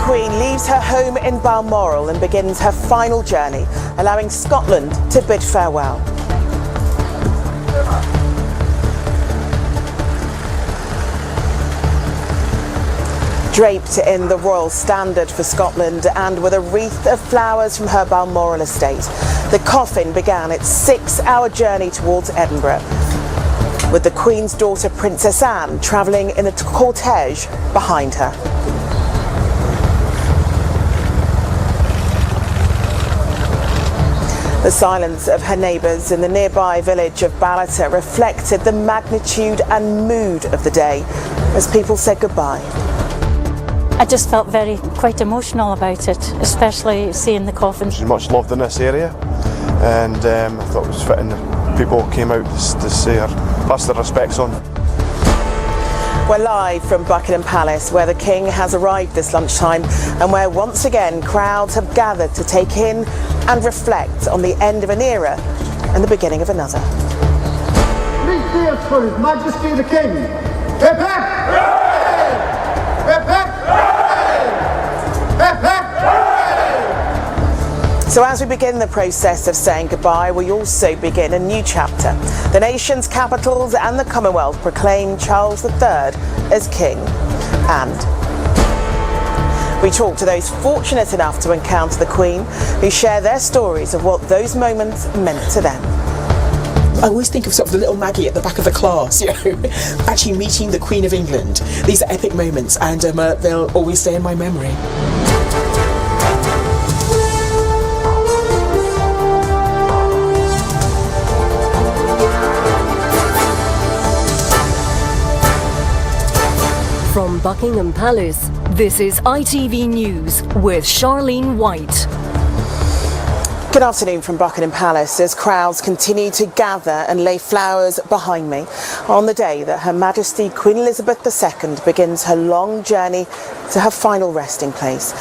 Queen leaves her home in Balmoral and begins her final journey, allowing Scotland to bid farewell. Draped in the royal standard for Scotland and with a wreath of flowers from her Balmoral estate, the coffin began its 6-hour journey towards Edinburgh, with the Queen's daughter Princess Anne travelling in a cortege behind her. The silence of her neighbours in the nearby village of Balmoral reflected the magnitude and mood of the day as people said goodbye. I just felt quite emotional about it, especially seeing the coffin. She's much loved in this area, and I thought it was fitting that people came out to see her, pass their respects on. We're live from Buckingham Palace, where the King has arrived this lunchtime and where once again crowds have gathered to take in and reflect on the end of an era and the beginning of another. 3 cheers for His Majesty the King. Hip hip! Hip hip! Hip hip! So as we begin the process of saying goodbye, we also begin a new chapter. The nation's capitals and the Commonwealth proclaim Charles III as King. And we talk to those fortunate enough to encounter the Queen, who share their stories of what those moments meant to them. I always think of sort of the little Maggie at the back of the class, you know, actually meeting the Queen of England. These are epic moments, and they'll always stay in my memory. From Buckingham Palace, this is ITV News with Charlene White. Good afternoon from Buckingham Palace as crowds continue to gather and lay flowers behind me on the day that Her Majesty Queen Elizabeth II begins her long journey to her final resting place.